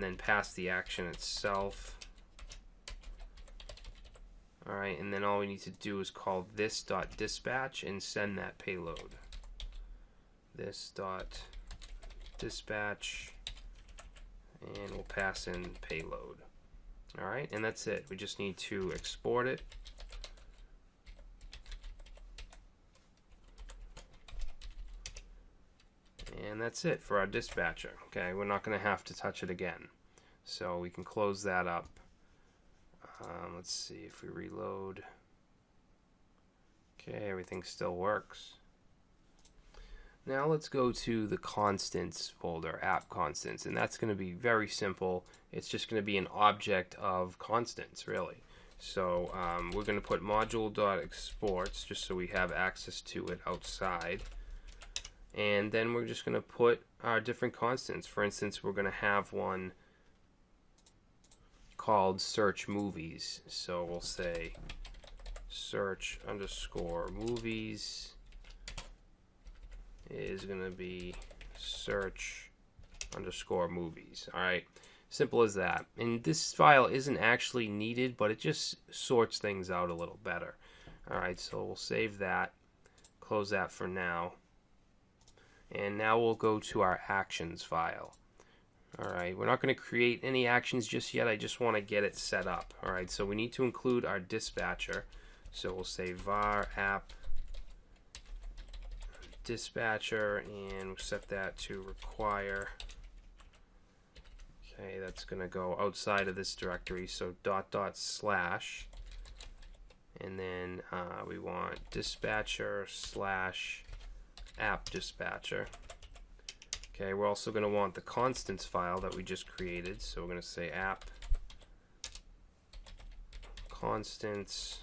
and then pass the action itself. Alright, and then all we need to do is call this.dispatch and send that payload. This.dispatch, and we'll pass in payload. Alright, and that's it. We just need to export it. And that's it for our dispatcher. Okay, we're not going to have to touch it again. So we can close that up. Let's see if we reload. Okay, everything still works. Now let's go to the constants folder, app constants, and that's going to be very simple. It's just going to be an object of constants, really. So we're going to put module.exports just so we have access to it outside. And then we're just going to put our different constants. For instance, we're going to have one called search movies. So we'll say search underscore movies is going to be search underscore movies. Alright, simple as that. And this file isn't actually needed, but it just sorts things out a little better. Alright, so we'll save that, close that for now. And now we'll go to our actions file. Alright, we're not going to create any actions just yet. I just want to get it set up. Alright, so we need to include our dispatcher. So we'll say var app dispatcher, and we'll set that to require. Okay, that's going to go outside of this directory. So // and then we want dispatcher / app dispatcher. Okay, we're also going to want the constants file that we just created, so we're going to say app constants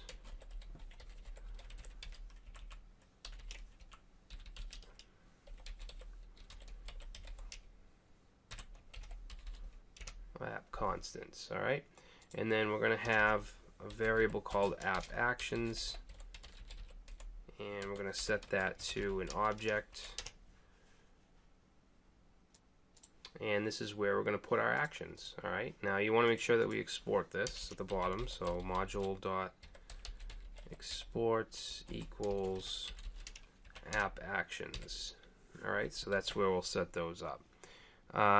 all right, and then we're going to have a variable called app actions, and we're going to set that to an object, and this is where we're going to put our actions. All right, now you want to make sure that we export this at the bottom, so module.export equals app actions. All right, so that's where we'll set those up.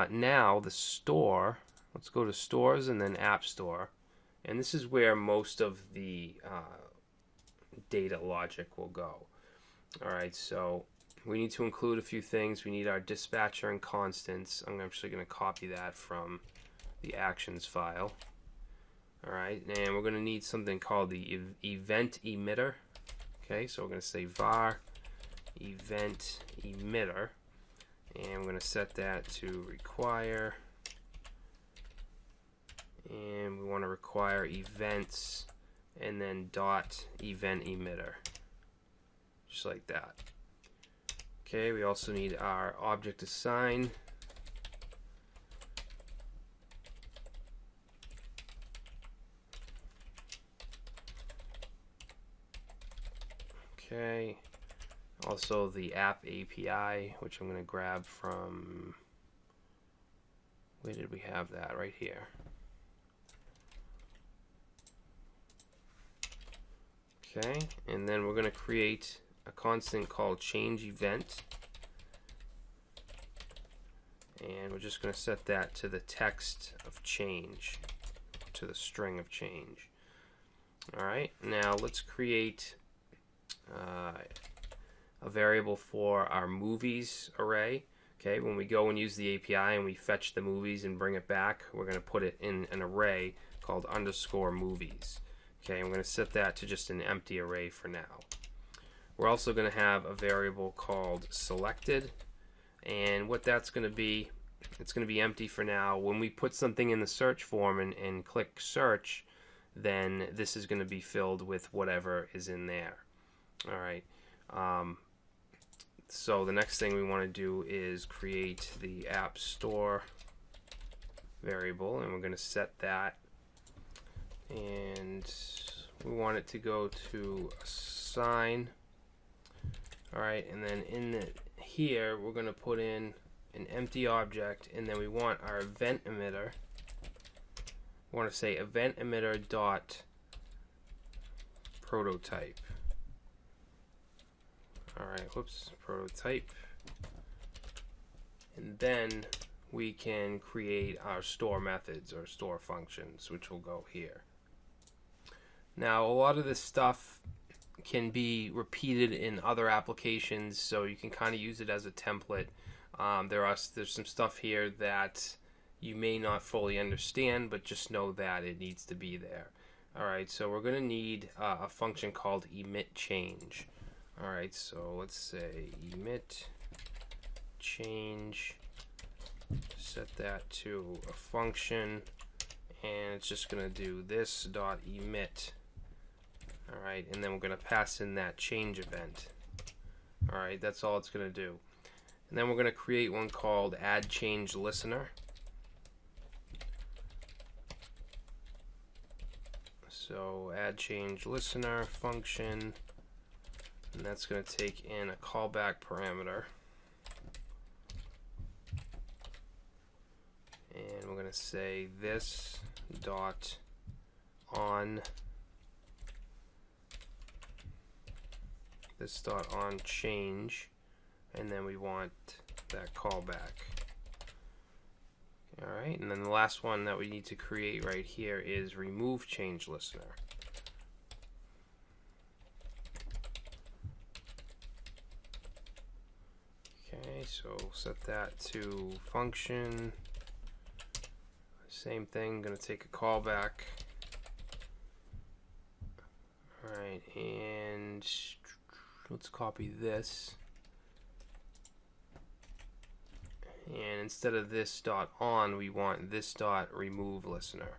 Now the store, let's go to stores and then app store, and this is where most of the data logic will go. Alright, so we need to include a few things. We need our dispatcher and constants. I'm actually going to copy that from the actions file. Alright, and we're going to need something called the event emitter. Okay, so we're going to say var event emitter, and we're going to set that to require, and we want to require events and then .event emitter, just like that. Okay, we also need our object assign. Okay, also the app API, which I'm going to grab from, where did we have that? Right here. Okay, and then we're going to create a constant called change event, and we're just going to set that to the text of change, to the string of change. Alright, now let's create a variable for our movies array. Okay, when we go and use the API and we fetch the movies and bring it back, we're going to put it in an array called underscore movies. Okay, I'm going to set that to just an empty array for now. We're also going to have a variable called selected, and what that's going to be, it's going to be empty for now. When we put something in the search form and click search, then this is going to be filled with whatever is in there. Alright, so the next thing we want to do is create the app store variable, and we're going to set that, and we want it to go to assign. Alright, and then in here we're going to put in an empty object, and then we want our event emitter. We want to say event emitter dot prototype. Alright, whoops, prototype. And then we can create our store methods or store functions, which will go here. Now, a lot of this stuff can be repeated in other applications, so you can kind of use it as a template. There's some stuff here that you may not fully understand, but just know that it needs to be there. Alright, so we're going to need a function called emit change. Alright, so let's say emit change, set that to a function, and it's just going to do this dot emit. Alright, and then we're going to pass in that change event. Alright, that's all it's going to do. And then we're going to create one called add change listener. So add change listener function, and that's going to take in a callback parameter. And we're going to say this dot on change, and then we want that callback. Alright, and then the last one that we need to create right here is remove change listener. Okay, so set that to function. Same thing, gonna take a callback. Alright, and let's copy this. And instead of this dot on, we want this dot remove listener.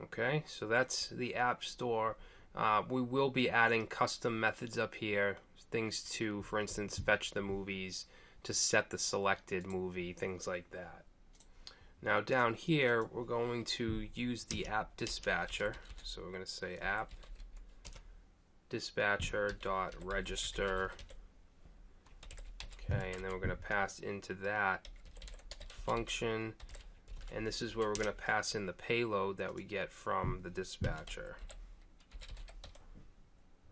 Okay, so that's the App Store. We will be adding custom methods up here, things to, for instance, fetch the movies, to set the selected movie, things like that. Now down here, we're going to use the app dispatcher. So we're going to say app dispatcher.register. Okay, and then we're going to pass into that function, and this is where we're going to pass in the payload that we get from the dispatcher.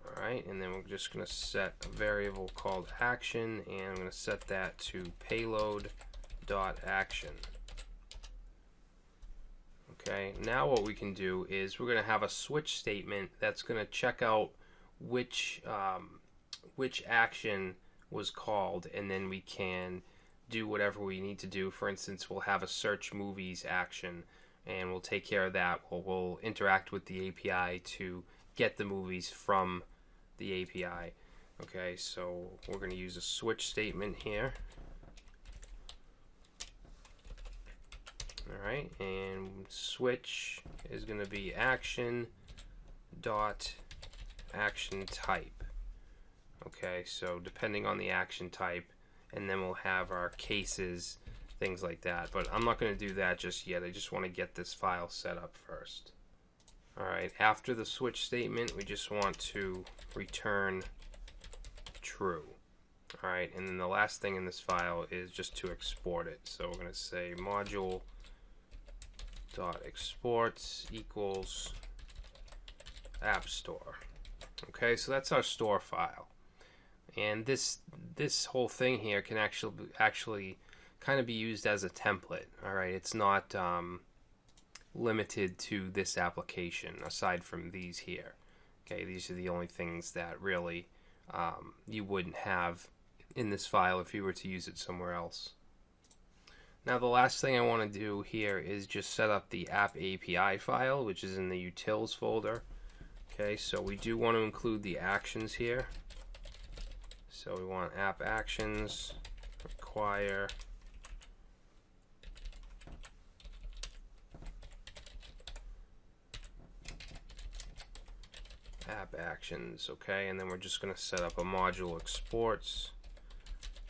Alright, and then we're just going to set a variable called action, and I'm going to set that to payload.action. Okay, now what we can do is we're going to have a switch statement that's going to check out which action was called, and then we can do whatever we need to do. For instance, we'll have a search movies action, and we'll take care of that. We'll interact with the API to get the movies from the API. Okay, so we're going to use a switch statement here. Alright, and switch is going to be action dot action type. Okay, so depending on the action type, and then we'll have our cases, things like that. But I'm not going to do that just yet. I just want to get this file set up first. Alright, after the switch statement, we just want to return true. Alright, and then the last thing in this file is just to export it. So we're going to say module.exports equals App Store. Okay, so that's our store file. And this whole thing here can actually kind of be used as a template. Alright, it's not limited to this application aside from these here. Okay, these are the only things that really you wouldn't have in this file if you were to use it somewhere else. Now the last thing I want to do here is just set up the app API file, which is in the utils folder. Okay, so we do want to include the actions here. So we want app actions, require app actions. Okay, and then we're just going to set up a module exports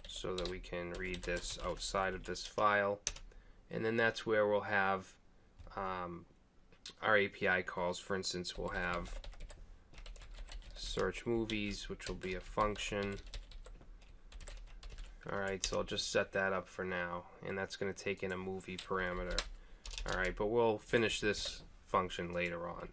so that we can read this outside of this file, and then that's where we'll have our API calls. For instance, we'll have search movies, which will be a function. Alright, so I'll just set that up for now, and that's going to take in a movie parameter. Alright, but we'll finish this function later on.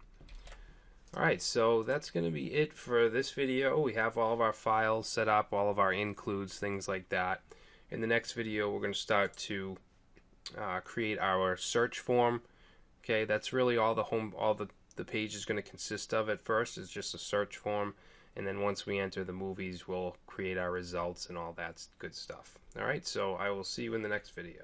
Alright, so that's going to be it for this video. We have all of our files set up, all of our includes, things like that. In the next video, we're going to start to create our search form. Okay, that's really all the page is going to consist of. At first is just a search form, and then once we enter the movies, we'll create our results and all that good stuff. Alright, so I will see you in the next video.